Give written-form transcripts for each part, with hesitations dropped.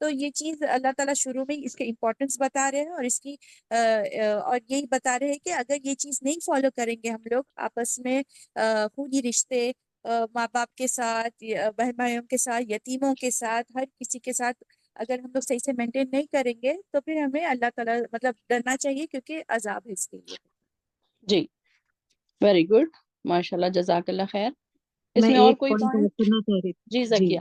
تو یہ چیز اللہ تعالیٰ شروع میں اس کے امپورٹنس بتا رہے ہیں، اور اس کی اور یہی بتا رہے ہیں کہ اگر یہ چیز نہیں فالو کریں گے ہم لوگ آپس میں خونی رشتے ماں باپ کے ساتھ، بہن بھائیوں کے ساتھ، یتیموں کے ساتھ، ہر کسی کے ساتھ اگر ہم لوگ صحیح سے مینٹین نہیں کریں گے تو پھر ہمیں اللہ تعالیٰ مطلب ڈرنا چاہیے، کیونکہ عذاب ہے اس کے لیے۔ جی ویری گڈ، ماشاء اللہ، جزاک اللہ خیر۔ اس میں میں اور ایک کوئی پوائنٹ پوائنٹ؟ سننا چاہ رہی جی تھی جی، زکیہ۔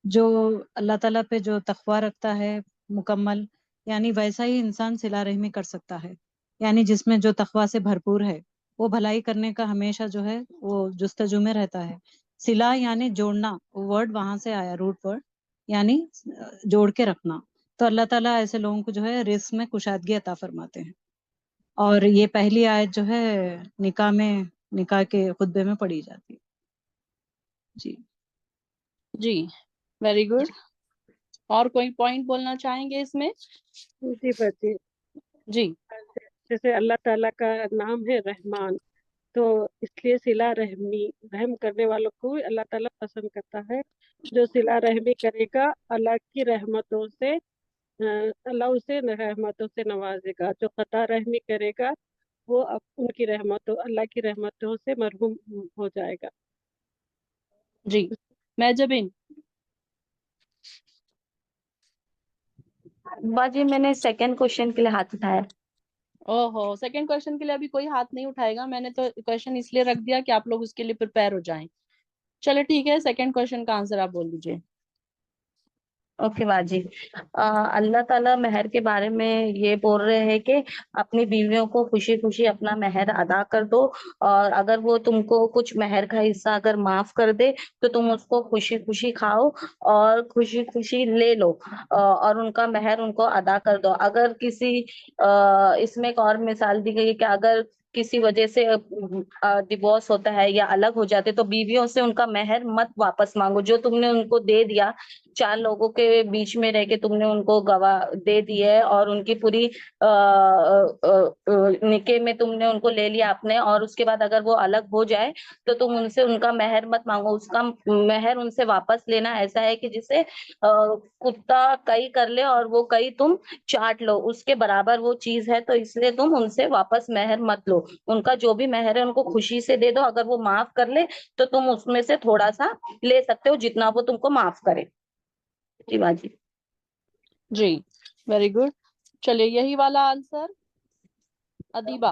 جو اللہ تعالیٰ پہ جو تقوی رکھتا ہے مکمل، یعنی ویسا ہی انسان صلہ رحمی کر سکتا ہے، یعنی جس میں جو تقوی سے بھرپور ہے وہ بھلائی کرنے کا ہمیشہ جو ہے وہ جستجو میں رہتا ہے۔ صلہ یعنی جوڑنا، ورڈ وہاں سے آیا، روٹ ورڈ، یعنی جوڑ کے رکھنا۔ تو اللہ تعالیٰ ایسے لوگوں کو جو ہے رزق میں کشادگی عطا فرماتے ہیں، اور یہ پہلی آیت جو ہے نکاح کے خطبے میں پڑھی جاتی ہے۔ جی جی ویری گڈ، اور کوئی پوائنٹ بولنا چاہیں گے اس میں؟ جی باجی، جی جیسے اللہ تعالیٰ کا نام ہے رحمان، تو اس لیے صلہ رحمی، رحم کرنے والوں کو بھی اللہ تعالیٰ پسند کرتا ہے۔ جو صلہ رحمی کرے گا اللہ کی رحمتوں سے اللہ اسے رحمتوں سے نوازے گا۔ جو قطع رحمی کرے گا وہ ان کی رحمتوں، اللہ کی رحمتوں سے محروم ہو جائے گا۔ جی میں جبین باجی میں نے سیکنڈ کوشچن کے لیے ہاتھ اٹھایا۔ اوہو، سیکنڈ کوشچن کے لیے ابھی کوئی ہاتھ نہیں اٹھائے گا، میں نے تو کوشچن اس لیے رکھ دیا کہ آپ لوگ اس کے لیے پریپئر ہو جائیں۔ چلے ٹھیک ہے، سیکنڈ کوشچن کا آنسر آپ بول دیجیے۔ اوکے باجی، اللہ تعالیٰ مہر کے بارے میں یہ بول رہے ہیں کہ اپنی بیویوں کو خوشی خوشی اپنا مہر ادا کر دو، اور اگر وہ تم کو کچھ مہر کا حصہ اگر معاف کر دے تو تم اس کو خوشی خوشی کھاؤ اور خوشی خوشی لے لو، اور ان کا مہر ان کو ادا کر دو۔ اگر کسی اس میں ایک اور مثال دی گئی ہے کہ اگر کسی وجہ سے ڈیورس ہوتا ہے یا الگ ہو جاتے تو بیویوں سے ان کا مہر مت واپس مانگو، جو تم نے ان کو دے دیا، چار لوگوں کے بیچ میں رہ کے تم نے ان کو گواہ دے دی ہے، اور ان کی پوری نکاح میں تم نے ان کو لے لیا اپنے، اور اس کے بعد اگر وہ الگ ہو جائے تو تم ان سے ان کا مہر مت مانگو۔ اس کا مہر ان سے واپس لینا ایسا ہے کہ جسے کتا کئی کر لے اور وہ کئی تم چاٹ لو، اس کے برابر وہ چیز ہے، تو اس لیے تم ان سے واپس مہر مت لو۔ ان کا جو بھی مہر ہے ان کو خوشی سے دے دو، اگر وہ معاف کر لے تو تم اس میں سے تھوڑا سا لے سکتے ہو جتنا وہ تم کو معاف کرے۔ جی باجی۔ جی ویری گڈ، چلیے یہی والا آنسر ادیبہ۔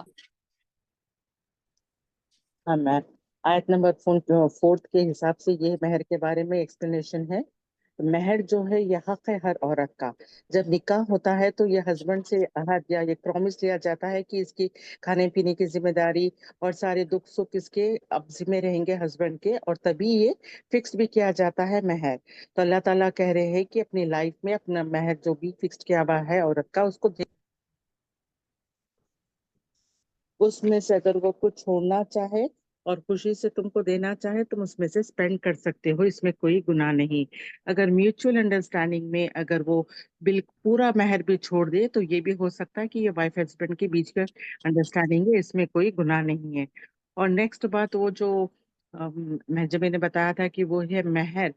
ہاں میم، آیت نمبر 4 کے حساب سے یہ مہر کے بارے میں ایکسپلینیشن ہے۔ مہر جو ہے یہ حق ہے ہر عورت کا۔ جب نکاح ہوتا ہے تو یہ ہسبینڈ سے عہد یا ایک پرومس لیا جاتا ہے کہ اس کی کھانے پینے کی ذمہ داری اور سارے دکھ سکھ اس کے اب ذمہ رہیں گے ہسبینڈ کے، اور تبھی یہ فکس بھی کیا جاتا ہے مہر۔ تو اللہ تعالیٰ کہہ رہے ہیں کہ اپنی لائف میں اپنا مہر جو بھی فکس کیا ہوا ہے عورت کا، اس کو اس میں سے اگر وہ کچھ چھوڑنا چاہے اور خوشی سے تم کو دینا چاہے تم اس میں سے اسپینڈ کر سکتے ہو، اس میں کوئی گناہ نہیں۔ اگر میوچل انڈرسٹینڈنگ میں اگر وہ پورا مہر بھی چھوڑ دے تو یہ بھی ہو سکتا ہے کہ یہ وائف ہسبینڈ کے بیچ کا انڈرسٹینڈنگ ہے، اس میں کوئی گناہ نہیں ہے۔ اور نیکسٹ بات وہ جو جب میں نے بتایا تھا کہ وہ ہے مہر،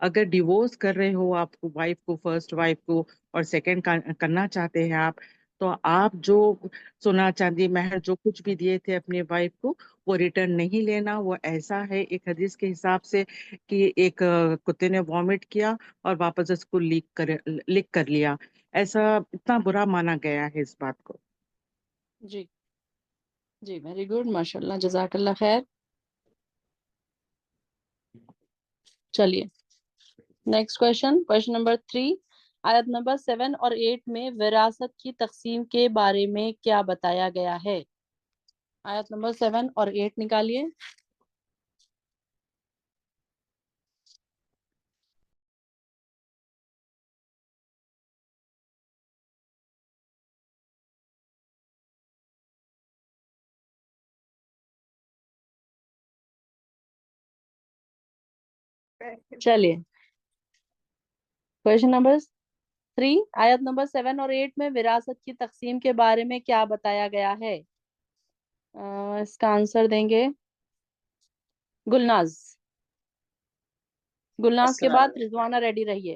اگر ڈیورس کر رہے ہو آپ کو وائف کو، فرسٹ وائف کو، اور سیکنڈ کرنا چاہتے ہیں آپ، تو آپ جو سونا چاندی مہر جو کچھ بھی دیے تھے اپنی وائف کو وہ ریٹرن نہیں لینا۔ وہ ایسا ہے ایک حدیث کے حساب سے کہ ایک کتے نے وامٹ کیا اور واپس اس کو لکھ کر لیا، ایسا اتنا برا مانا گیا ہے اس بات کو۔ جی جی ویری گڈ، ماشاء اللہ، جزاک اللہ خیر۔ چلیے نیکسٹ کوشچن نمبر 3، آیت نمبر 7 اور 8 میں وراثت کی تقسیم کے بارے میں کیا بتایا گیا ہے؟ آیت نمبر 7 اور 8 نکالیے۔ چلیے کوشچن نمبر 3، آیت نمبر 7 اور 8 میں وراثت کی تقسیم کے بارے میں کیا بتایا گیا ہے؟ اس کا آنسر دیں گے گلناز کے بعد رضوانہ ریڈی رہیے۔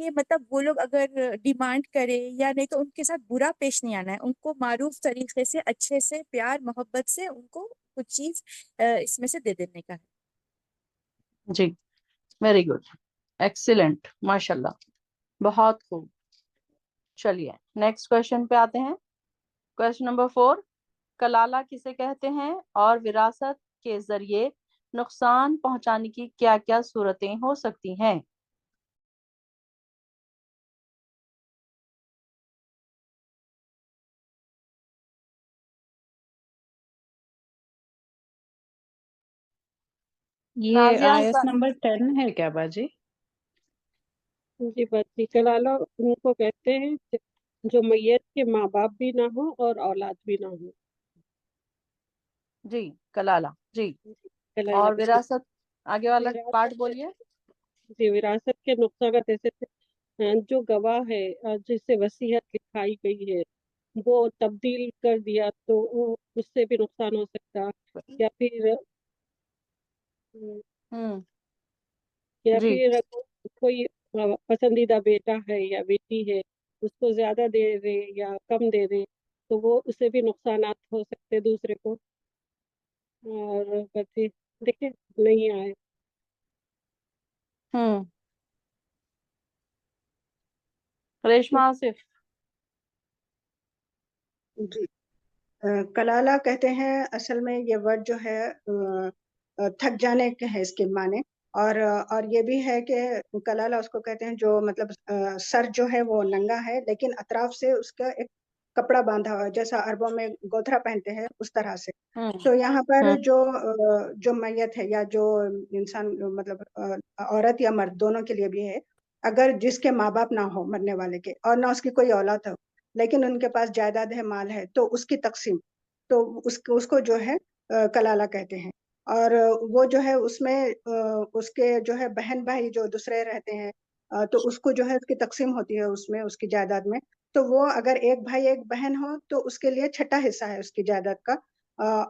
کہ مطلب وہ لوگ اگر ڈیمانڈ کرے یا نہیں تو ان کے ساتھ برا پیش نہیں آنا ہے، ان کو معروف طریقے سے اچھے سے پیار محبت سے ان کو کچھ چیز اس میں سے دے دینے کا ہے۔ جی ویری گڈ، ایکسیلنٹ، ماشاء اللہ، بہت خوب۔ چلیے نیکسٹ کوشچن پہ آتے ہیں۔ کوشچن نمبر 4، کلالہ کسے کہتے ہیں اور وراثت کے ذریعے نقصان پہنچانے کی کیا کیا صورتیں ہو سکتی ہیں؟ یہ نازیہ آیت نمبر 10 ہے کیا باجی؟ جی باجی، کلالہ ان کو کہتے ہیں جو میت کے ماں باپ بھی نہ ہو اور اولاد بھی نہ ہو۔ جی کلالہ، جی، کلالہ اور کہتے وراثت آگے والا ہیں۔ پارٹ بولیے۔ جی، وراثت کے نقصانات ایسے جو گواہ ہے جس سے وصیت لکھائی گئی ہے وہ تبدیل کر دیا تو اس سے بھی نقصان ہو سکتا، یا پھر ہوں یا جی پھر کوئی پسندیدہ بیٹا ہے یا بیٹی ہے، اس کو زیادہ دے دے یا کم دے دے تو وہ اس سے بھی نقصانات ہو سکتے دوسرے کو۔ اور بچے دیکھیں نہیں آئے۔ ہوں ریشما آصف۔ جی کلالہ کہتے ہیں، اصل میں یہ ورڈ جو ہے تھک جانے کے ہے اس کے معنی، اور یہ بھی ہے کہ کلالہ اس کو کہتے ہیں جو مطلب سر جو ہے وہ ننگا ہے لیکن اطراف سے اس کا ایک کپڑا باندھا ہوا ہے، جیسا عربوں میں گوتھرا پہنتے ہیں اس طرح سے۔ تو یہاں پر جو میت ہے یا جو انسان مطلب عورت یا مرد دونوں کے لیے بھی ہے، اگر جس کے ماں باپ نہ ہو مرنے والے کے اور نہ اس کی کوئی اولاد ہو لیکن ان کے پاس جائیداد ہے، مال ہے، تو اس کی تقسیم، تو اس کو جو ہے کلالہ کہتے ہیں۔ اور وہ جو ہے اس میں اس کے جو ہے بہن بھائی جو دوسرے رہتے ہیں تو اس کو جو ہے اس کی تقسیم ہوتی ہے اس میں، اس کی جائیداد میں۔ تو وہ اگر ایک بھائی ایک بہن ہو تو اس کے لیے چھٹا حصہ ہے اس کی جائیداد کا،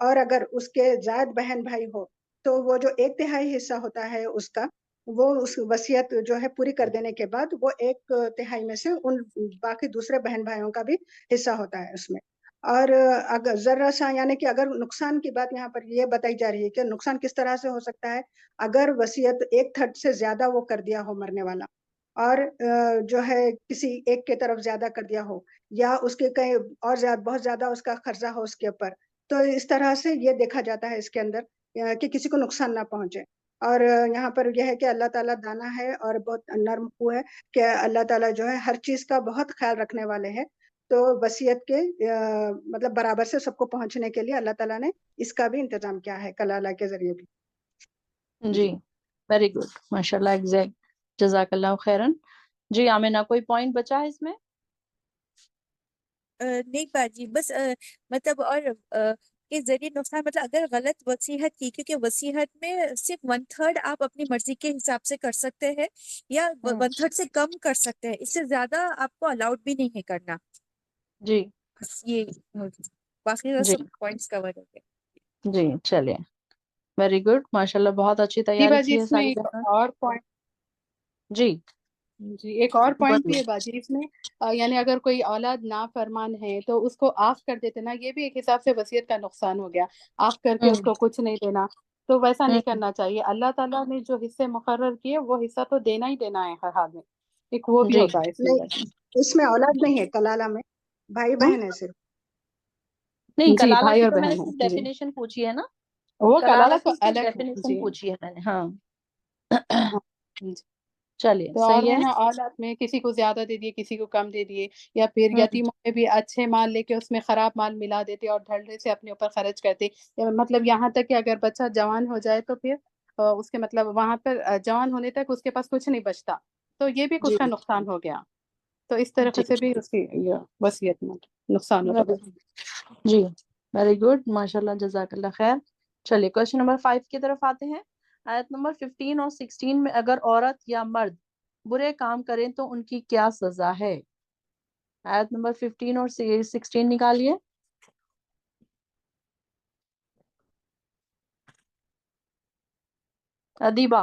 اور اگر اس کے زائد بہن بھائی ہو تو وہ جو 1/3 حصہ ہوتا ہے اس کا، وہ اس وصیت جو ہے پوری کر دینے کے بعد وہ 1/3 میں سے ان باقی دوسرے بہن بھائیوں کا بھی حصہ ہوتا ہے اس میں۔ اور اگر ذرا سا یعنی کہ اگر نقصان کی بات یہاں پر یہ بتائی جا رہی ہے کہ نقصان کس طرح سے ہو سکتا ہے، اگر وصیت 1/3 سے زیادہ وہ کر دیا ہو مرنے والا، اور جو ہے کسی ایک کے طرف زیادہ کر دیا ہو، یا اس کے کہیں اور زیادہ بہت زیادہ اس کا قرضہ ہو اس کے اوپر، تو اس طرح سے یہ دیکھا جاتا ہے اس کے اندر کہ کسی کو نقصان نہ پہنچے۔ اور یہاں پر یہ ہے کہ اللہ تعالیٰ دانا ہے اور بہت نرم خو ہے، کہ اللہ تعالیٰ جو ہے ہر چیز کا بہت خیال رکھنے والے ہیں۔ تو وصیت کے مطلب برابر سے سب کو پہنچنے کے لیے اللہ تعالیٰ نے اس کا بھی انتظام کیا ہے کلالہ کے ذریعے بھی۔ جی ویری گڈ، ماشاء اللہ، ایگزیکٹ، جزاک اللہ خیرن۔ جی آمینہ، کوئی پوائنٹ بچا ہے اس میں؟ نہیں باجی، بس مطلب اور کے ذریعے نقصان، مطلب اگر غلط وصیحت کی، کیونکہ وصیحت میں صرف 1/3 آپ اپنی مرضی کے حساب سے کر سکتے ہیں یا 1/3 سے کم کر سکتے ہیں، اس سے زیادہ آپ کو الاؤڈ بھی نہیں ہے کرنا۔ جی بس یہ باقی جی سب پوائنٹس کور ہو گئے۔ جی چلیے ویری گڈ، ماشاء اللہ، بہت اچھی جی تیاری باجی، کی ہے اس میں ساری ایک بہنوں۔ اور پوائنٹ جی جی ایک اور پوائنٹ بھی بولیے۔ ہے باجی اس میں، یعنی اگر کوئی اولاد نافرمان ہے تو اس کو آف کر دیتے نا، یہ بھی ایک حساب سے وصیت کا نقصان ہو گیا، آف کر کے اس کو کچھ نہیں دینا، تو ویسا نہیں کرنا چاہیے۔ اللہ تعالیٰ نے جو حصے مقرر کیے وہ حصہ تو دینا ہی دینا ہے ہر حال میں، ایک وہ بھی جی ہوتا ہے اس میں باجی۔ نہیں، اس میں اولاد نہیں ہے کلالہ میں، بھائی ہاں؟ بہن ہے صرف۔ نہیں، جی کلالہ بھائی کی اور تو میں نے بہن صرف ہے جی، ڈیفینیشن پوچھی ہے نا، وہ کلالہ کلالہ تو کی صرف الگ ہے ڈیفینیشن جی۔ پوچھی ہے میں نے، ہاں۔ ہاں جی۔ چلیے تو اور صحیح ہے ہے۔ نا، اولاد میں کسی کو زیادہ دے دیے کسی کو کم دے دیے، یا پھر ہوں یتیموں میں بھی اچھے مال لے کے اس میں خراب مال ملا دیتے اور ڈھلے سے اپنے اوپر خرچ کرتے، مطلب یہاں تک کہ اگر بچہ جوان ہو جائے تو پھر اس کے مطلب وہاں پر جوان ہونے تک اس کے پاس کچھ نہیں بچتا، تو یہ بھی جی اس کا نقصان ہو گیا، تو اس جی طریقے سے بھی اس کی یہ وصیت میں نقصان ہوتا ہے۔ جی ویری گڈ، ماشاء اللہ، جزاک اللہ خیر۔ چلیے کوشچن نمبر 5 کی طرف آتے ہیں۔ آیت نمبر 15 اور 16 میں اگر عورت یا مرد برے کام کریں تو ان کی کیا سزا ہے؟ آیت نمبر 15 اور 16 نکالیے۔ ادیبہ۔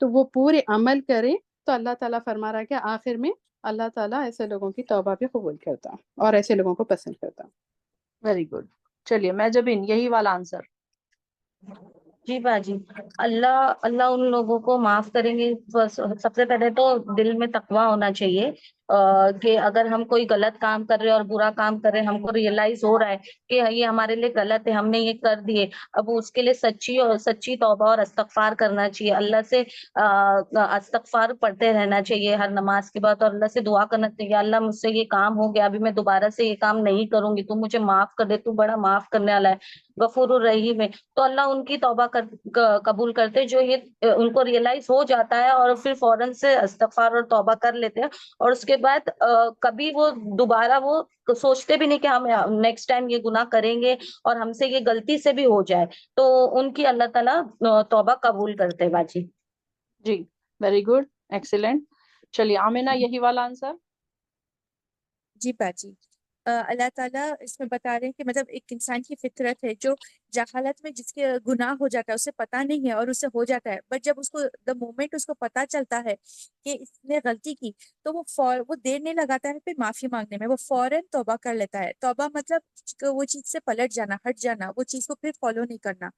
تو وہ پورے عمل کریں تو اللہ تعالیٰ فرما رہا ہے کہ آخر میں اللہ تعالیٰ ایسے لوگوں کی توبہ بھی قبول کرتا اور ایسے لوگوں کو پسند کرتا. Very good. چلیے میں جبین یہی والا آنسر. جی باجی, اللہ اللہ ان لوگوں کو معاف کریں گے. سب سے پہلے تو دل میں تقویٰ ہونا چاہیے کہ اگر ہم کوئی غلط کام کر رہے اور برا کام کر رہے, ہم کو ریئلائز ہو رہا ہے کہ یہ ہمارے لیے غلط ہے, ہم نے یہ کر دیے, اب اس کے لیے سچی توبہ اور استغفار کرنا چاہیے. اللہ سے استغفار پڑھتے رہنا چاہیے ہر نماز کے بعد, اور اللہ سے دعا کرنا چاہیے, اللہ مجھ سے یہ کام ہو گیا, ابھی میں دوبارہ سے یہ کام نہیں کروں گی, تو مجھے معاف کر دے, تو بڑا معاف کرنے والا ہے, غفور الرحیم ہے. تو اللہ ان کی توبہ قبول کرتے جو یہ ان کو ریئلائز ہو جاتا ہے, اور پھر فوراً سے استغفار اور توبہ کر لیتے ہیں, اور اس کے بعد کبھی وہ دوبارہ وہ سوچتے بھی نہیں کہ ہم نیکسٹ ٹائم یہ گناہ کریں گے اور ہم سے یہ غلطی سے بھی ہو جائے, تو ان کی اللہ تعالیٰ توبہ قبول کرتے باجی. جی ویری گڈ, ایکسیلنٹ. چلیے آمینہ یہی والا آنسر. جی باجی, اللہ تعالیٰ اس میں بتا رہے ہیں کہ مطلب ایک انسان کی فطرت ہے جو جہالت میں جس کے گناہ ہو جاتا ہے, اسے پتا نہیں ہے اور اسے ہو جاتا ہے, بٹ جب اس کو دا مومنٹ اس کو پتا چلتا ہے کہ اس نے غلطی کی, تو وہ دیر نہیں لگاتا ہے پھر معافی مانگنے میں, وہ فوراً توبہ کر لیتا ہے. توبہ مطلب وہ چیز سے پلٹ جانا, ہٹ جانا, وہ چیز کو پھر فالو نہیں کرنا.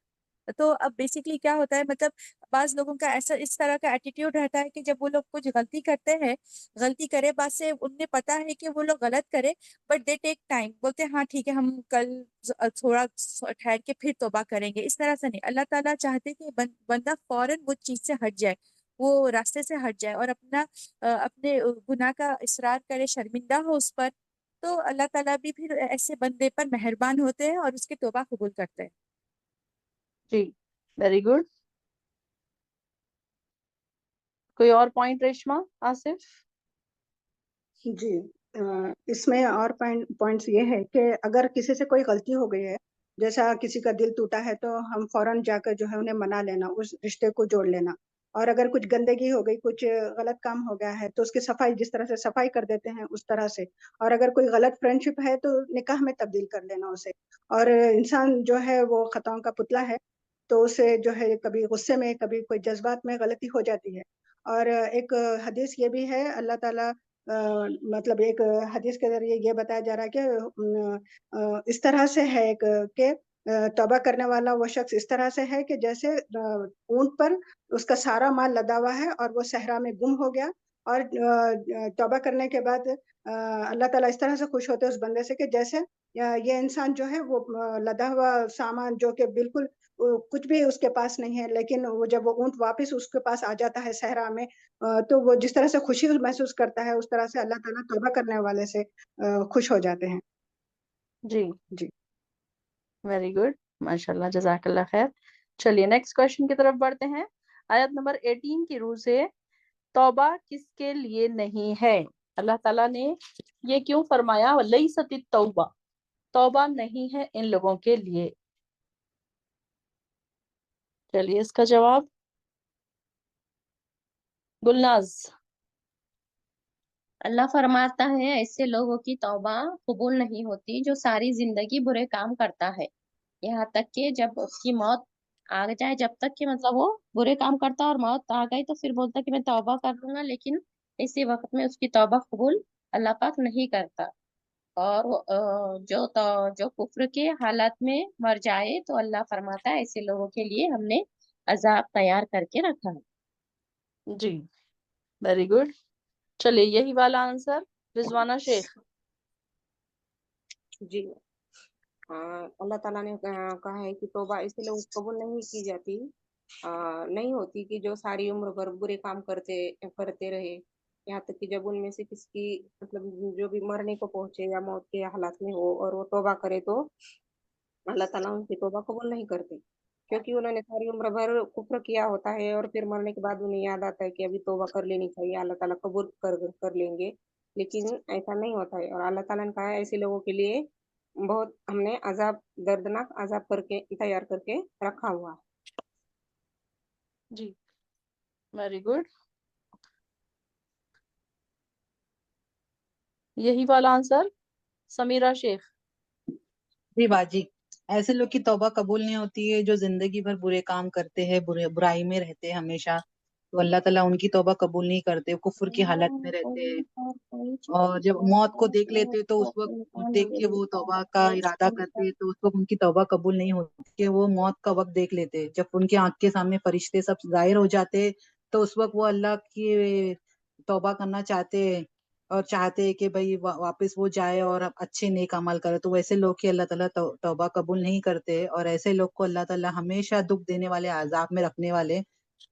تو اب بیسکلی کیا ہوتا ہے, مطلب بعض لوگوں کا ایسا اس طرح کا ایٹیٹیوڈ رہتا ہے کہ جب وہ لوگ کچھ غلطی کرتے ہیں, غلطی کرے بعد سے انہیں پتا ہے کہ وہ لوگ غلط کرے, بٹ دے ٹیک ٹائم, بولتے ہیں ہاں ٹھیک ہے ہم کل تھوڑا ٹھہر کے پھر توبہ کریں گے. اس طرح سے نہیں, اللہ تعالیٰ چاہتے کہ بندہ فوراً وہ چیز سے ہٹ جائے, وہ راستے سے ہٹ جائے اور اپنے گناہ کا اصرار کرے, شرمندہ ہو اس پر, تو اللہ تعالیٰ بھی پھر ایسے بندے پر مہربان ہوتے ہیں اور اس کی توبہ قبول کرتے ہیں. جی ویری گڈ. کوئی اور پوائنٹ ریشما, آصف؟ جی اس میں اور پوائنٹس یہ ہے کہ اگر کسی سے کوئی غلطی ہو گئی ہے, جیسا کسی کا دل ٹوٹا ہے, تو ہم فوراً جا کر جو ہے انہیں منا لینا, اس رشتے کو جوڑ لینا. اور اگر کچھ گندگی ہو گئی, کچھ غلط کام ہو گیا ہے, تو اس کی صفائی, جس طرح سے صفائی کر دیتے ہیں اس طرح سے. اور اگر کوئی غلط فرینڈ شپ ہے تو نکاح میں تبدیل کر لینا اسے. اور انسان جو ہے وہ خطاؤں کا پتلا ہے, تو اسے جو ہے کبھی غصے میں, کبھی کوئی جذبات میں غلطی ہو جاتی ہے. اور ایک حدیث یہ بھی ہے, اللہ تعالیٰ مطلب ایک حدیث کے ذریعے یہ بتایا جا رہا ہے کہ اس طرح سے ہے کہ توبہ کرنے والا وہ شخص اس طرح سے ہے کہ جیسے اونٹ پر اس کا سارا مال لدا ہوا ہے اور وہ صحرا میں گم ہو گیا, اور توبہ کرنے کے بعد اللہ تعالیٰ اس طرح سے خوش ہوتے اس بندے سے کہ جیسے یہ انسان جو ہے وہ لدا ہوا سامان, جو کہ بالکل کچھ بھی اس کے پاس نہیں ہے, لیکن وہ جب وہ اونٹ واپس اس کے پاس آ جاتا ہے صحرا میں, تو وہ جس طرح سے خوشی محسوس کرتا ہے, اس طرح سے اللہ تعالیٰ توبہ کرنے والے سے خوش ہو جاتے ہیں. جی جی ویری گڈ, ماشاء اللہ, جزاک اللہ خیر. چلیے نیکسٹ کوشچن کی طرف بڑھتے ہیں. آیت نمبر 18 کی روح سے توبہ کس کے لیے نہیں ہے؟ اللہ تعالیٰ نے یہ کیوں فرمایا وَلَيْسَتِ التَّوْبَةُ, توبہ نہیں ہے ان لوگوں کے لیے؟ چلیے اس کا جواب گلناز. اللہ فرماتا ہے ایسے لوگوں کی توبہ قبول نہیں ہوتی جو ساری زندگی برے کام کرتا ہے, یہاں تک کہ جب اس کی موت آ جائے, جب تک کہ مطلب وہ برے کام کرتا اور موت آ گئی تو پھر بولتا کہ میں توبہ کر لوں گا, لیکن اسی وقت میں اس کی توبہ قبول اللہ پاک نہیں کرتا. اور جو کفر کے حالات میں مر جائے تو اللہ فرماتا ہے ایسے لوگوں کے لیے ہم نے عذاب تیار کر کے رکھا ہے. جی ویری گڈ. چلیے یہی والا آنسر رضوانہ شیخ. جی اللہ تعالیٰ نے کہا ہے کہ توبہ اس لیے قبول نہیں کی جاتی, نہیں ہوتی کہ جو ساری عمر بھر برے کام کرتے رہے, یہاں تک کہ جب ان میں سے کسی کی مطلب جو بھی مرنے کو پہنچے یا موت کے حالات میں ہو اور وہ توبہ کرے, تو اللہ تعالیٰ ان کی توبہ قبول نہیں کرتے, کیونکہ انہوں نے ساری عمر بھر کفر کیا ہوتا ہے, اور پھر مرنے کے بعد انہیں یاد آتا ہے کہ ابھی توبہ کر لینی چاہیے, اللہ تعالیٰ قبول کر لیں گے, لیکن ایسا نہیں ہوتا ہے. اور اللہ تعالیٰ نے کہا ہے ایسے لوگوں کے لیے بہت ہم نے عذاب, دردناک عذاب کر کے تیار کر کے رکھا ہوا. جی ویری گڈ. یہی والا آنسر سمیرہ شیخ. جی باجی, ایسے لوگ کی توبہ قبول نہیں ہوتی ہے جو زندگی بھر برے کام کرتے ہیں, برائی میں رہتے ہیں ہمیشہ, تو اللہ تعالیٰ ان کی توبہ قبول نہیں کرتے، کفر کی حالت میں رہتے ہیں، اور جب موت کو دیکھ لیتے تو اس وقت دیکھ کے وہ توبہ کا ارادہ کرتے تو اس وقت ان کی توبہ قبول نہیں ہوتی، کہ وہ موت کا وقت دیکھ لیتے، جب ان کی آنکھ کے سامنے فرشتے سب ظاہر ہو جاتے تو اس وقت وہ اللہ کی توبہ کرنا چاہتے اور چاہتے کہ بھئی واپس وہ جائے اور اچھے نیک عمل کرے، تو ویسے لوگ کی اللہ تعالیٰ توبہ قبول نہیں کرتے، اور ایسے لوگ کو اللہ تعالیٰ ہمیشہ دکھ دینے والے، عذاب میں رکھنے والے،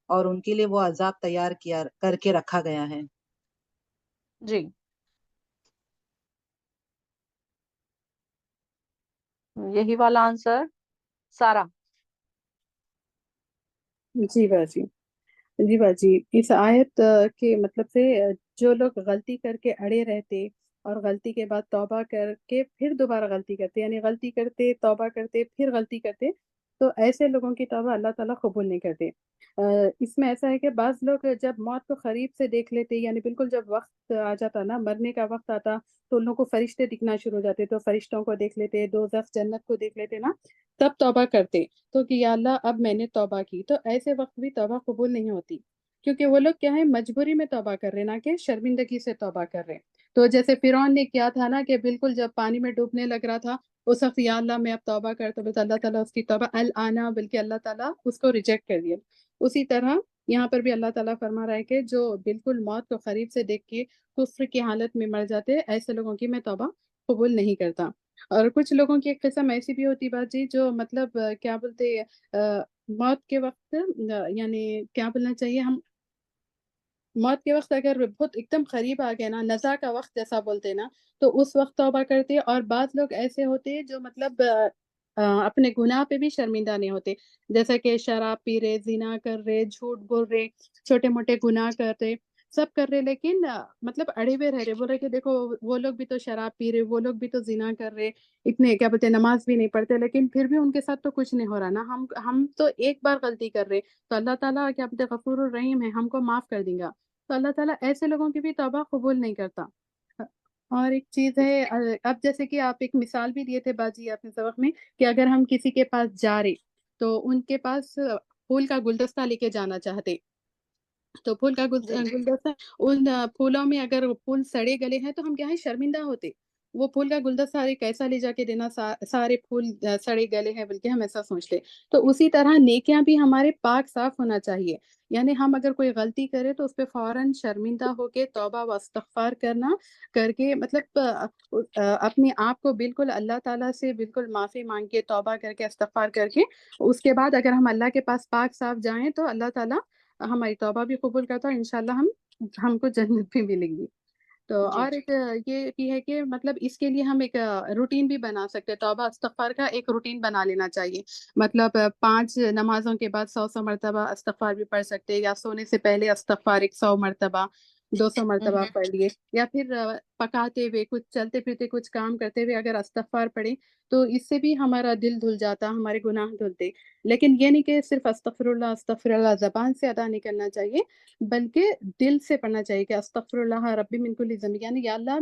اور ان کے لیے وہ عذاب تیار کر کے رکھا گیا ہے۔ جی یہی والا آنسر سارا۔ جی باجی، جی باجی، اس آیت کے مطلب سے جو لوگ غلطی کر کے اڑے رہتے اور غلطی کے بعد توبہ کر کے پھر دوبارہ غلطی کرتے، یعنی غلطی کرتے، توبہ کرتے، پھر غلطی کرتے، تو ایسے لوگوں کی توبہ اللہ تعالیٰ قبول نہیں کرتے۔ اس میں ایسا ہے کہ بعض لوگ جب موت کو قریب سے دیکھ لیتے، یعنی بالکل جب وقت آ جاتا نا، مرنے کا وقت آتا، تو ان لوگوں کو فرشتے دکھنا شروع ہو جاتے، تو فرشتوں کو دیکھ لیتے، دوزخ جنت کو دیکھ لیتے نا، تب توبہ کرتے، تو کہ یا اللہ اب میں نے توبہ کی۔ تو ایسے وقت بھی توبہ قبول نہیں ہوتی، کیونکہ وہ لوگ کیا ہے، مجبوری میں توبہ کر رہے، نہ کہ شرمندگی سے توبہ کر رہے۔ تو جیسے فرعون نے کیا تھا نا، کہ بالکل جب پانی میں ڈوبنے لگ رہا تھا، اس وقت یا اللہ میں اب توبہ کرتا ہوں، تو اللہ تعالیٰ اس کی توبہ الآنا، بلکہ اللہ تعالیٰ اس کو ریجیکٹ کر دیا۔ اسی طرح یہاں پر بھی اللہ تعالیٰ فرما رہا ہے کہ جو بالکل موت کو قریب سے دیکھ کے کفر کی حالت میں مر جاتے، ایسے لوگوں کی میں توبہ قبول نہیں کرتا۔ اور کچھ لوگوں کی ایک قسم ایسی بھی ہوتی باجی، جو مطلب کیا بولتے، موت کے وقت، یعنی کیا بولنا چاہیے، ہم موت کے وقت اگر بہت ایک دم قریب آ گئے نا، نزا کا وقت جیسا بولتے نا، تو اس وقت توبہ کرتے۔ اور بعض لوگ ایسے ہوتے جو مطلب اپنے گناہ پہ بھی شرمندہ نہیں ہوتے، جیسا کہ شراب پی رہے، زنا کر رہے، جھوٹ بول رہے، چھوٹے موٹے گناہ کر رہے، سب کر رہے، لیکن مطلب اڑے ہوئے رہ رہے، بول رہے کہ دیکھو وہ لوگ بھی تو شراب پی رہے، وہ لوگ بھی تو زنا کر رہے، اتنے کیا بولتے نماز بھی نہیں پڑھتے، لیکن پھر بھی ان کے ساتھ تو کچھ نہیں ہو رہا نا، ہم تو ایک بار غلطی کر رہے، تو اللہ تعالیٰ کیا بولتے غفور الرحیم ہے، ہم کو معاف کر دیں گا۔ تو اللہ تعالیٰ ایسے لوگوں کی بھی توبہ قبول نہیں کرتا۔ اور ایک چیز ہے، اب جیسے کہ آپ ایک مثال بھی دیے تھے باجی اپنے سبق میں، کہ اگر ہم کسی کے پاس جا رہے تو ان کے پاس پھول کا گلدستہ لے کے جانا چاہتے، تو پھول کا گلدستہ، ان پھولوں میں اگر پھول سڑے گلے ہیں تو ہم کیا ہے، شرمندہ ہوتے، وہ پھول کا گلدستہ ارے کیسا لے جا کے دینا، سارے پھول سڑے گلے ہیں، بلکہ ہم ایسا سوچتے۔ تو اسی طرح نیکیاں بھی ہمارے پاک صاف ہونا چاہیے، یعنی ہم اگر کوئی غلطی کرے تو اس پہ فوراً شرمندہ ہو کے توبہ و استغفار کرنا، کر کے مطلب اپنے آپ کو بالکل اللہ تعالیٰ سے بالکل معافی مانگ کے، توبہ کر کے، استغفار کر کے، اس کے بعد اگر ہم اللہ کے پاس پاک صاف جائیں تو اللہ تعالیٰ ہماری توبہ بھی قبول کرتا ہے، انشاءاللہ ہم کو جنت بھی ملیں گی۔ تو اور ایک یہ بھی ہے کہ مطلب اس کے لیے ہم ایک روٹین بھی بنا سکتے، توبہ استغفار کا ایک روٹین بنا لینا چاہیے، مطلب 5 نمازوں کے بعد 100 مرتبہ استغفار بھی پڑھ سکتے، یا سونے سے پہلے استغفار 100 مرتبہ، 200 مرتبہ پڑھ لیے، یا پھر پکاتے ہوئے، کچھ چلتے پھرتے، کچھ کام کرتے ہوئے اگر استغفار پڑھیں تو اس سے بھی ہمارا دل دھل جاتا، ہمارے گناہ دھلتے۔ لیکن یہ نہیں کہ صرف استغفر اللہ زبان سے ادا نہیں کرنا چاہیے، بلکہ دل سے پڑھنا چاہیے کہ استغفر اللہ ربی من کل ذنب، یعنی یا اللہ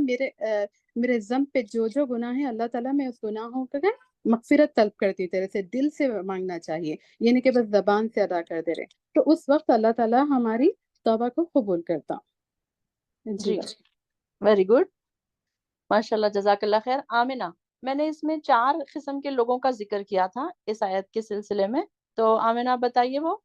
میرے ذنب پہ جو جو گناہ ہے، اللہ تعالیٰ میں اس گناہوں کا مغفرت طلب کرتی، تیرے سے دل سے مانگنا چاہیے، یہ نہیں کہ بس زبان سے ادا کر دے رہے، تو اس وقت اللہ تعالیٰ ہماری توبہ کو قبول کرتا۔ جی ویری گڈ، ماشاء اللہ، جزاک اللہ خیر۔ آمنہ، میں نے اس میں 4 قسم کے لوگوں کا ذکر کیا تھا اس آیت کے سلسلے میں، تو آمنہ بتائیے وہ۔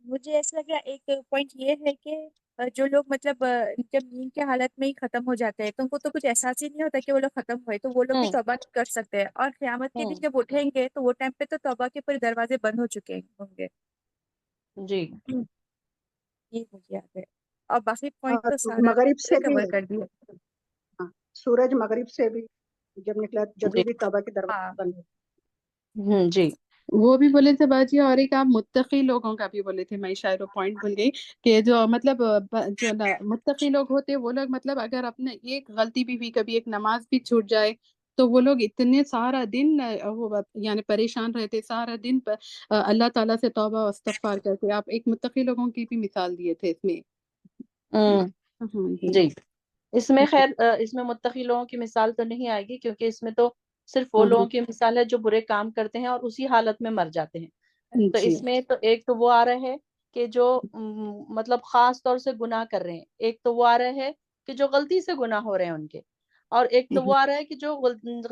مجھے ایسا لگ رہا ہے ایک پوائنٹ یہ ہے کہ جو لوگ مطلب جب نیند کے حالت میں ہی ختم ہو جاتے ہیں تو ان کو تو کچھ احساس ہی نہیں ہوتا کہ وہ لوگ ختم ہوئے، تو وہ لوگ بھی توبہ نہیں کر سکتے ہیں، اور قیامت کے دن جب اٹھیں گے تو وہ ٹائم پہ تو توبہ کے پورے دروازے بند ہو چکے ہوں گے۔ جی یہ مجھے یاد ہے، اور باقی پوائنٹ تو اور سارا مغرب سے بھی کور کر دیا۔ ہاں، سورج مغرب سے بھی جب نکلا جب جی بھی توبہ کے ہاں دروازے بند ہوئے۔ جی وہ بھی بولے تھے باجی، اور ایک آپ متقی لوگوں کا بھی بولے تھے، میں شاید وہ پوائنٹ بھول گئی، کہ جو مطلب جو متقی لوگ ہوتے، وہ لوگ مطلب اگر اپنے ایک غلطی بھی ہوئی، کبھی ایک نماز بھی چھوٹ جائے، تو وہ لوگ اتنے سارا دن وہ یعنی پریشان رہتے، سارا دن اللہ تعالیٰ سے توبہ و استغفار کرتے۔ آپ ایک متقی لوگوں کی بھی مثال دیے تھے اس میں۔ جی اس میں خیر اس میں متقی لوگوں کی مثال تو نہیں آئے گی، کیونکہ اس میں تو صرف وہ لوگوں کی مثال ہے جو برے کام کرتے ہیں اور اسی حالت میں مر جاتے ہیں، تو جی اس میں تو ایک تو وہ آ رہا ہے کہ جو مطلب خاص طور سے گناہ کر رہے ہیں. ایک تو وہ آ رہے ہیں کہ جو غلطی سے گناہ ہو رہے ہیں ان کے, اور ایک تو وہ آ رہا ہے کہ جو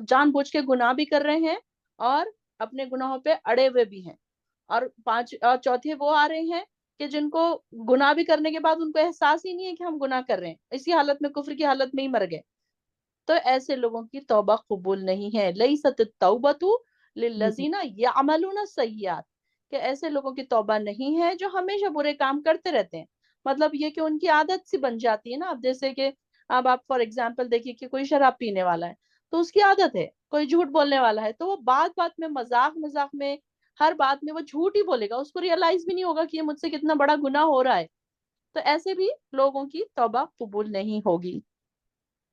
جان بوجھ کے گناہ بھی کر رہے ہیں اور اپنے گناہوں پہ اڑے ہوئے بھی ہیں, اور چوتھے وہ آ رہے ہیں کہ جن کو گناہ بھی کرنے کے بعد ان کو احساس ہی نہیں ہے کہ ہم گناہ کر رہے ہیں, اسی حالت میں, کفر کی حالت میں ہی مر گئے. تو ایسے لوگوں کی توبہ قبول نہیں ہے. لیست التوبۃ للذین یعملون السیئات, کہ ایسے لوگوں کی توبہ نہیں ہے جو ہمیشہ برے کام کرتے رہتے ہیں. مطلب یہ کہ ان کی عادت سی بن جاتی ہے نا. اب جیسے کہ اب آپ فار ایگزامپل دیکھیے کہ کوئی شراب پینے والا ہے تو اس کی عادت ہے, کوئی جھوٹ بولنے والا ہے تو وہ بات بات میں, مذاق میں, ہر بات میں وہ جھوٹ ہی بولے گا, اس کو ریئلائز بھی نہیں ہوگا کہ یہ مجھ سے کتنا بڑا گناہ ہو رہا ہے. تو ایسے بھی لوگوں کی توبہ قبول نہیں ہوگی.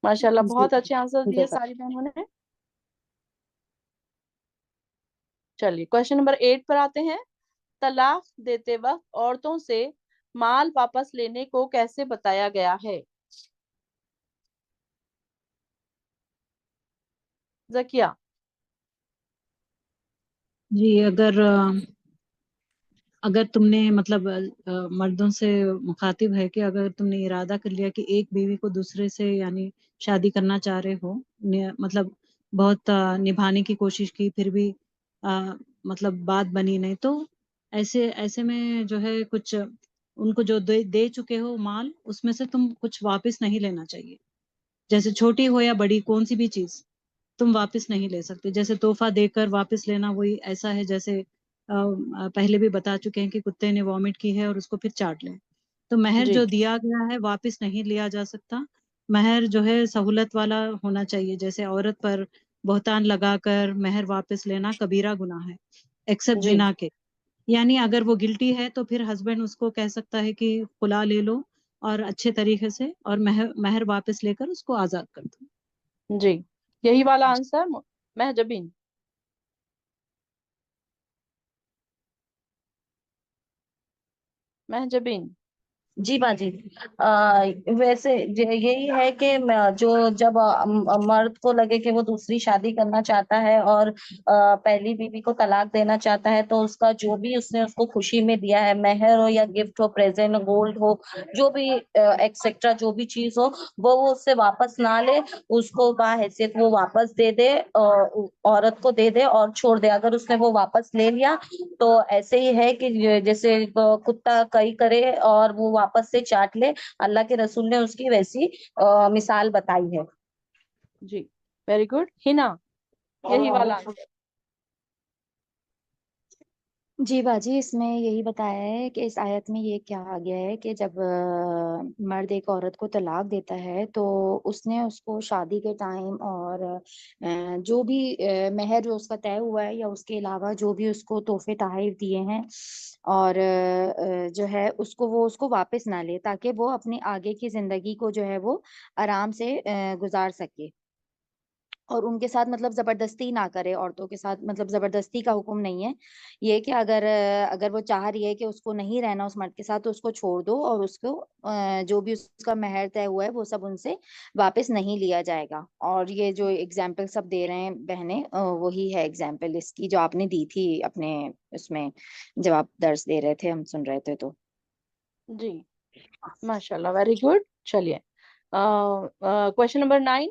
ماشاءاللہ بہت اچھے آنسر دیے ساری بہنوں نے. چلیے کوشچن نمبر 8 پر آتے ہیں. طلاق دیتے وقت عورتوں سے مال واپس لینے کو کیسے بتایا گیا ہے؟ زکیہ. جی اگر تم نے مطلب مردوں سے مخاطب ہے کہ اگر تم نے ارادہ کر لیا کہ ایک بیوی کو دوسرے سے یعنی شادی کرنا چاہ رہے ہو, مطلب بہت نبھانے کی کوشش کی پھر بھی مطلب بات بنی نہیں, تو ایسے میں جو ہے کچھ ان کو جو دے چکے ہو مال, اس میں سے تم کچھ واپس نہیں لینا چاہیے. جیسے چھوٹی ہو یا بڑی کون سی بھی چیز تم واپس نہیں لے سکتے. جیسے تحفہ دے کر واپس لینا وہی ایسا ہے جیسے پہلے بھی بتا چکے ہیں کہ کتے نے وامٹ کی ہے اور اس کو پھر چاٹ لیں. تو مہر جی جو دیا گیا ہے واپس نہیں لیا جا سکتا. مہر جو ہے سہولت والا ہونا چاہیے. جیسے عورت پر بہتان لگا کر مہر واپس لینا کبیرہ گناہ ہے ایکسپٹ جی زنا کے. یعنی اگر وہ گلٹی ہے تو پھر ہسبینڈ اس کو کہہ سکتا ہے کہ خلا لے لو اور اچھے طریقے سے, اور مہر واپس لے کر اس کو آزاد کر دو. جی یہی والا آنسر مہجبین. مہجبین. جی باجی, ویسے یہی ہے کہ جب مرد کو لگے کہ وہ دوسری شادی کرنا چاہتا ہے اور پہلی بیوی کو طلاق دینا چاہتا ہے, تو اس کا جو بھی اس نے اس کو خوشی میں دیا ہے, مہر ہو یا گفٹ ہو, پریزنٹ, گولڈ ہو, جو بھی ایکسیکٹرا جو بھی چیز ہو, وہ اس سے واپس نہ لے, اس کو باحیثیت وہ واپس دے دے, عورت کو دے دے اور چھوڑ دے. اگر اس نے وہ واپس لے لیا تو ایسے ہی ہے کہ جیسے کتا کئی کرے اور وہ واپس سے چاٹ لے. اللہ کے رسول نے اس کی ویسی مثال بتائی ہے. جی ویری گڈ. ہنا یہی والا آنسر. جی باجی, اس میں یہی بتایا ہے کہ اس آیت میں یہ کیا آ گیا ہے کہ جب مرد ایک عورت کو طلاق دیتا ہے تو اس نے اس کو شادی کے ٹائم اور جو بھی مہر جو اس کا طے ہوا ہے یا اس کے علاوہ جو بھی اس کو تحفے تحائف دیے ہیں, اور جو ہے اس کو واپس نہ لے, تاکہ وہ اپنی آگے کی زندگی کو جو ہے وہ آرام سے گزار سکے. اور ان کے ساتھ مطلب زبردستی نہ کرے, عورتوں کے ساتھ مطلب زبردستی کا حکم نہیں ہے یہ کہ اگر وہ چاہ رہی ہے کہ اس کو نہیں رہنا اس مرد کے ساتھ تو اس کو چھوڑ دو, اور اس کو جو بھی اس کا مہر طے ہوا ہے وہ سب ان سے واپس نہیں لیا جائے گا. اور یہ جو اگزامپل سب دے رہے ہیں بہنیں, وہی ہے اگزامپل اس کی جو آپ نے دی تھی اپنے اس میں جب آپ درس دے رہے تھے, ہم سن رہے تھے. تو جی ماشاءاللہ ویری گڈ. چلیے کوشچن نمبر 9,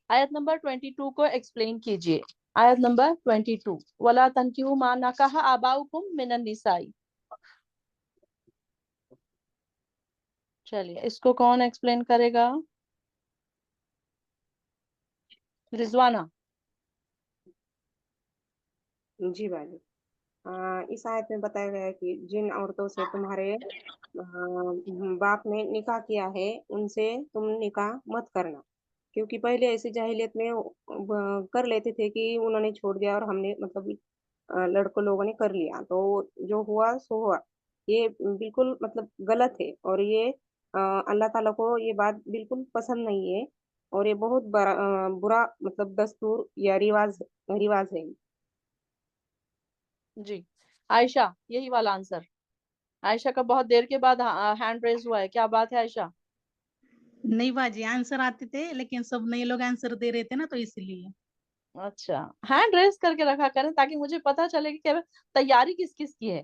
آیت نمبر 22 کو ایکسپلین کیجیے. آیت نمبر 22, وَلَا تَنْكِحُوا مَا نَكَحَ آبَاؤُكُم مِّنَ النِّسَاءِ. چلیے اس کو کون ایکسپلین کرے گا؟ رضوانہ. جی باجی, اس آیت میں بتایا گیا ہے کہ جن عورتوں سے تمہارے باپ نے نکاح کیا ہے ان سے تم نکاح مت کرنا, کیونکہ پہلے ایسے جاہلیت میں کر لیتے تھے کہ انہوں نے چھوڑ دیا اور ہم نے مطلب لڑکوں لوگوں نے کر لیا, تو جو ہوا سو ہوا. یہ بالکل مطلب غلط ہے, اور یہ اللہ تعالیٰ کو یہ بات بالکل پسند نہیں ہے, اور یہ بہت برا مطلب دستور یا رواج ہے. جی عائشہ یہی والا آنسر. عائشہ کا بہت دیر کے بعد ہینڈ ریز ہوا ہے, کیا بات ہے عائشہ؟ نہیں باجی, آنسر آتے تھے لیکن سب نئے لوگ آنسر دے رہے تھے نا, تو اس لیے. اچھا ہینڈ ریز کر کے رکھا کریں تاکہ مجھے پتا چلے کہ تیاری کس کس کی ہے.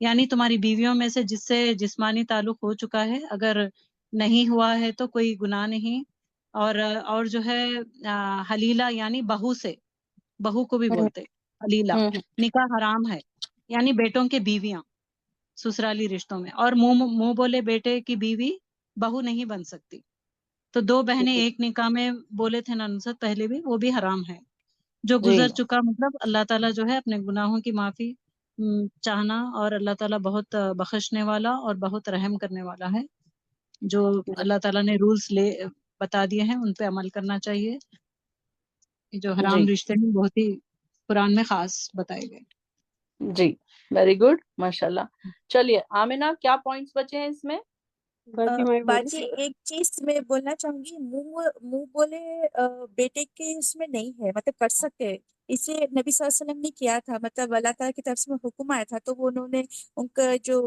یعنی تمہاری بیویوں میں سے جس سے جسمانی تعلق ہو چکا ہے، اگر نہیں ہوا ہے تو کوئی گناہ نہیں. اور جو ہے حلیلہ یعنی بہو سے، بہو کو بھی بولتے حلیلہ، نکاح حرام ہے. یعنی بیٹوں کے بیویاں سسرالی رشتوں میں، اور منہ بولے بیٹے کی بیوی بہو نہیں بن سکتی. تو 2 بہنیں ایک نکاح میں بولے تھے نا نصرت پہلے بھی، وہ بھی حرام ہے. جو گزر چکا مطلب اللہ تعالیٰ جو ہے اپنے گناہوں کی معافی چاہنا، اور اللہ تعالیٰ بہت بخشنے والا اور بہت رحم کرنے والا ہے. جو اللہ تعالیٰ نے رولز بتا دیے ہیں ان پہ عمل کرنا چاہیے. جو حرام رشتے ہیں بہت ہی قرآن میں خاص بتائے گئے. جی ویری گڈ ماشاء اللہ. چلیے آمینہ کیا پوائنٹس بچے ہیں اس میں؟ باجی ایک چیز میں بولنا چاہوں گی، منہ بولے بیٹے کے اس میں نہیں ہے، مطلب کر سکتے ہیں. اسے نبی صلی اللہ علیہ وسلم نے کیا تھا، مطلب اللہ تعالیٰ کی طرف سے حکم آیا تھا، تو وہ انہوں نے ان کا جو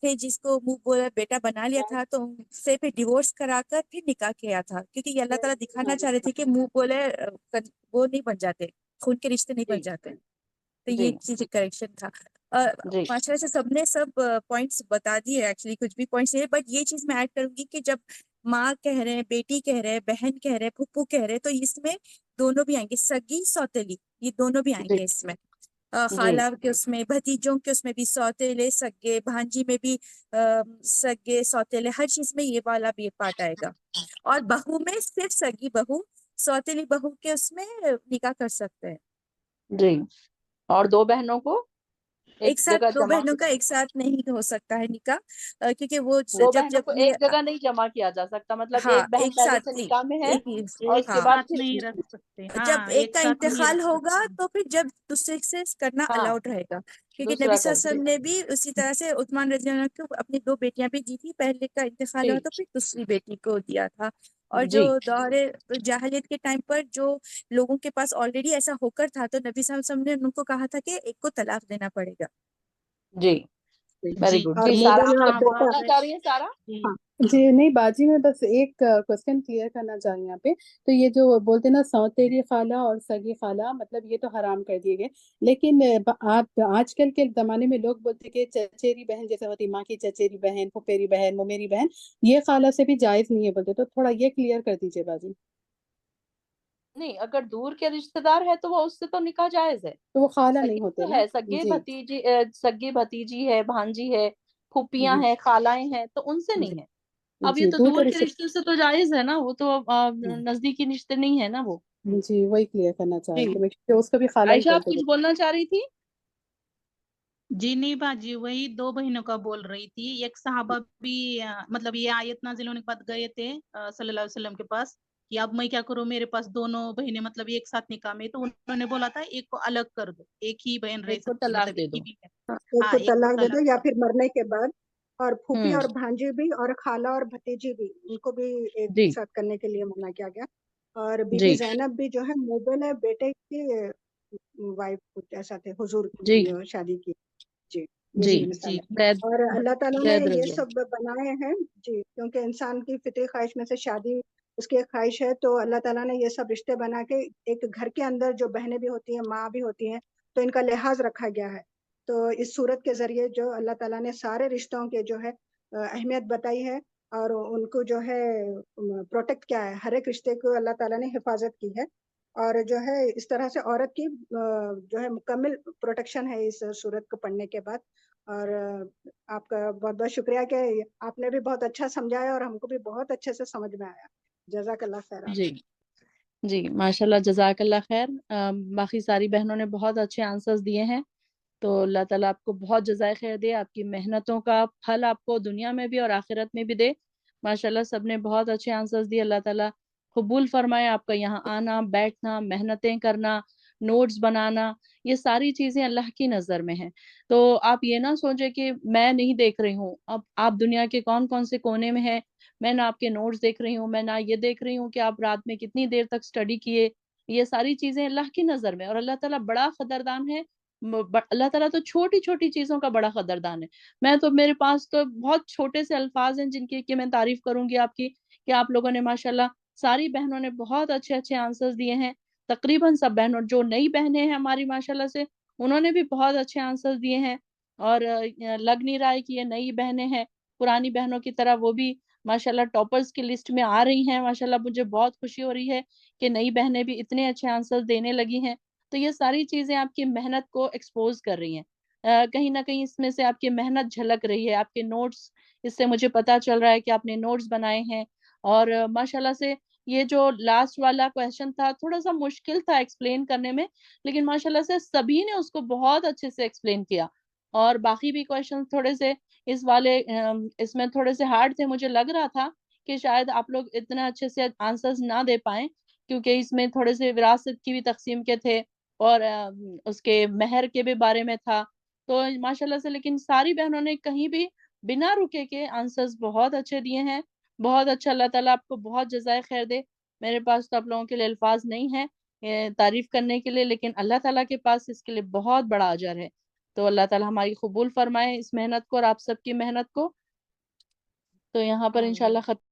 تھے جس کو منہ بولا بیٹا بنا لیا تھا، تو ان سے پھر ڈیورس کرا کر پھر نکاح کیا تھا، کیونکہ یہ اللہ تعالیٰ دکھانا چاہ رہے تھے کہ منہ بولے وہ نہیں بن جاتے، خون کے رشتے نہیں بن جاتے. تو یہ چیز کریکشن تھا. ماشاء اللہ سے سب نے سب پوائنٹس بتا دیے، ایکچولی کچھ بھی پوائنٹس نہیں، بٹ یہ چیز میں ایڈ کروں گی کہ جب ماں کہہ رہے ہیں، بیٹی کہہ رہے ہیں، بہن کہہ رہے ہیں، پھپھو کہہ رہے ہیں، تو اس میں دونوں بھی آئیں گے، سگی سوتیلی یہ دونوں بھی آئیں گے اس میں. خالہ کے اس میں، بھتیجوں کے اس میں بھی سوتیلے سگے، بھانجی میں بھی سگے سوتیلے، ہر چیز میں یہ والا بھی پارٹ آئے گا. اور بہو میں صرف سگی بہو، سوتیلی بہو کے اس میں نکاح کر سکتے ہیں. جی. اور 2 بہنوں کو ایک ساتھ، 2 بہنوں کا ایک ساتھ نہیں ہو سکتا ہے نکاح، کیونکہ وہ 2 جب بہنوں کو ایک جگہ نہیں جمع کیا جا سکتا، مطلب ایک بہن ایک پہلے ساتھ سے نہیں، نکاح میں ہے اور اس کے ایک بعد ساتھ نہیں رکھ سکتے. جب ایک کا ساتھ نہیں انتقال رکھ ہوگا سکتے. تو پھر جب دوسرے سے کرنا الاؤڈ رہے گا، کیونکہ دوسرا نبی صلی اللہ کر علیہ وسلم نے بھی اسی طرح سے عثمان رضی اللہ عنہ کو اپنی 2 بیٹیاں بھی دی تھی، پہلے کا انتقال ہوا تو پھر دوسری بیٹی کو دیا تھا. اور جو دور جاہلیت کے ٹائم پر جو لوگوں کے پاس آلریڈی ایسا ہو کر تھا، تو نبی صلی اللہ علیہ وسلم نے ان کو کہا تھا کہ ایک کو طلاق دینا پڑے گا. جی ویری گڈ. اور جی منہ سارا بولا آپ بیٹا، بولنا چاہ رہی ہیں سارا؟ جی نہیں باجی، میں بس ایک کوشچن کلیئر کرنا چاہ رہی ہوں یہاں پہ. تو یہ جو بولتے نا سوتیلی خالہ اور سگی خالہ، مطلب یہ تو حرام کر دیے گئے، لیکن آپ آج کل کے زمانے میں لوگ بولتے کہ چچیری بہن جیسے ہوتی، ماں کی چچیری بہن، پھپھیری بہن، ممیری بہن، یہ خالہ سے بھی جائز نہیں ہے بولتے، تو تھوڑا یہ کلیئر کر دیجیے باجی. نہیں، اگر دور کے رشتہ دار ہے تو وہ اس سے تو نکاح جائز ہے. تو وہ خالہ نہیں سگی ہوتے تو نا. ہے، سگے جی بھتیجی، سگی بھتیجی ہے، بھانجی ہے، پھوپھیاں جی ہیں، خالائیں ہیں، تو ان سے جی نہیں ہے. اب یہ جی تو دور دور کے کے رشتے. رشتے سے تو جائز ہے نا، وہ تو نزدیکی رشتے نہیں ہے نا وہ. جی وہی کلیئر کرنا چاہ جی رہے تھے کہ اس کو بھی خالہ ہی عائشہ آپ بولتے کچھ تھے. بولنا چاہ رہی تھی؟ جی نہیں باجی، وہی 2 بہنوں کا بول رہی تھی. ایک صحابہ بھی مطلب یہ آیت نازل ہونے کے بعد گئے تھے صلی اللہ علیہ وسلم کے پاس کہ اب میں کیا کروں، میرے پاس دونوں بہنیں مطلب ایک ساتھ نکاح میں، تو انہوں نے بولا تھا ایک کو الگ کر دو، ایک ہی بہن رہ ایک کو سکتی، طلاق مطلب دے ایک دو. ہی بھی ہے. ایک کو ایک کو طلاق دے دو طلاق یا دے پھر مرنے کے بعد. اور پھوپھی ہوں اور بھانجی بھی اور خالہ اور بھتیجی بھی، ان کو بھی ایک جی ساتھ کرنے کے لیے منع کیا گیا. اور بی بی جی زینب بھی جو ہے موبل ہے، بیٹے کی وائف کچھ ایسا تھے، حضور جی کی شادی کی. جی جی یہی مثال ہے. زید اور اللہ تعالیٰ نے زید یہ رضی سب بنائے ہیں. جی کیونکہ انسان کی فطری خواہش میں سے شادی اس کی ایک خواہش ہے، تو اللہ تعالیٰ نے یہ سب رشتے بنا کے ایک گھر کے اندر جو بہنیں بھی ہوتی ہیں، ماں بھی ہوتی ہیں، تو ان کا لحاظ رکھا گیا ہے. تو اس صورت کے ذریعے جو اللہ تعالیٰ نے سارے رشتوں کے جو ہے اہمیت بتائی ہے، اور ان کو جو ہے پروٹیکٹ کیا ہے، ہر ایک رشتے کو اللہ تعالیٰ نے حفاظت کی ہے. اور جو ہے اس طرح سے عورت کی جو ہے مکمل پروٹیکشن ہے اس صورت کو پڑھنے کے بعد. اور آپ کا بہت بہت شکریہ کہ آپ نے بھی بہت اچھا سمجھایا اور ہم کو بھی بہت اچھے سے سمجھ میں آیا. جزاک اللہ خیر. جی جی ماشاء اللہ جزاک اللہ خیر. باقی ساری بہنوں نے بہت اچھے آنسرز دیے ہیں، تو اللہ تعالیٰ آپ کو بہت جزائے خیر دے، آپ کی محنتوں کا پھل آپ کو دنیا میں بھی اور آخرت میں بھی دے. ماشاء اللہ سب نے بہت اچھے آنسرز دیے. اللہ تعالیٰ قبول فرمائے آپ کا یہاں آنا، بیٹھنا، محنتیں کرنا، نوٹس بنانا، یہ ساری چیزیں اللہ کی نظر میں ہیں. تو آپ یہ نہ سوچے کہ میں نہیں دیکھ رہی ہوں، اب آپ دنیا کے کون کون سے کونے میں ہیں، میں نہ آپ کے نوٹس دیکھ رہی ہوں، میں نہ یہ دیکھ رہی ہوں کہ آپ رات میں کتنی دیر تک اسٹڈی کیے. یہ ساری چیزیں اللہ کی نظر میں، اور اللہ تعالیٰ بڑا قدردان ہے. اللہ تعالیٰ تو چھوٹی چھوٹی چیزوں کا بڑا قدردان ہے. میں تو میرے پاس تو بہت چھوٹے سے الفاظ ہیں جن کی کہ میں تعریف کروں گی آپ کی، کہ آپ لوگوں نے ماشاءاللہ ساری بہنوں نے بہت اچھے اچھے آنسرز دیے ہیں. تقریباً سب بہنوں، جو نئی بہنیں ہیں ہماری ماشاءاللہ سے، انہوں نے بھی بہت اچھے آنسرز دیے ہیں. اور لگ نہیں رہا ہے کہ یہ نئی بہنیں ہیں، پرانی بہنوں کی طرح وہ بھی ماشاءاللہ ٹاپرز کی لسٹ میں آ رہی ہیں۔ ماشاءاللہ مجھے بہت خوشی ہو رہی ہے کہ نئی بہنیں بھی اتنے اچھے آنسر دینے لگی ہیں۔ تو یہ ساری چیزیں آپ کی محنت کو ایکسپوز کر رہی ہیں۔ کہیں نہ کہیں اس میں سے آپ کی محنت جھلک رہی ہے، آپ کے نوٹس، اس سے مجھے پتا چل رہا ہے کہ آپ نے نوٹس بنائے ہیں، اور ماشاءاللہ سے یہ جو لاسٹ والا کویسچن تھا تھوڑا سا مشکل تھا ایکسپلین کرنے میں، لیکن ماشاءاللہ سے سبھی نے اس کو بہت اچھے سے ایکسپلین کیا، اور باقی بھی کویسچن تھوڑے سے اس میں تھوڑے سے ہارڈ تھے۔ مجھے لگ رہا تھا کہ شاید آپ لوگ اتنا اچھے سے آنسرز نہ دے پائیں، کیونکہ اس میں تھوڑے سے وراثت کی بھی تقسیم کے تھے، اور اس کے مہر کے بھی بارے میں تھا۔ تو ماشاءاللہ سے لیکن ساری بہنوں نے کہیں بھی بنا رکے کے آنسرز بہت اچھے دیے ہیں، بہت اچھا۔ اللہ تعالیٰ آپ کو بہت جزائے خیر دے۔ میرے پاس تو آپ لوگوں کے لیے الفاظ نہیں ہیں تعریف کرنے کے لیے، لیکن اللہ تعالیٰ کے پاس اس کے لیے بہت بڑا اجر ہے۔ تو اللہ تعالیٰ ہماری قبول فرمائے اس محنت کو اور آپ سب کی محنت کو۔ تو یہاں پر انشاءاللہ ختم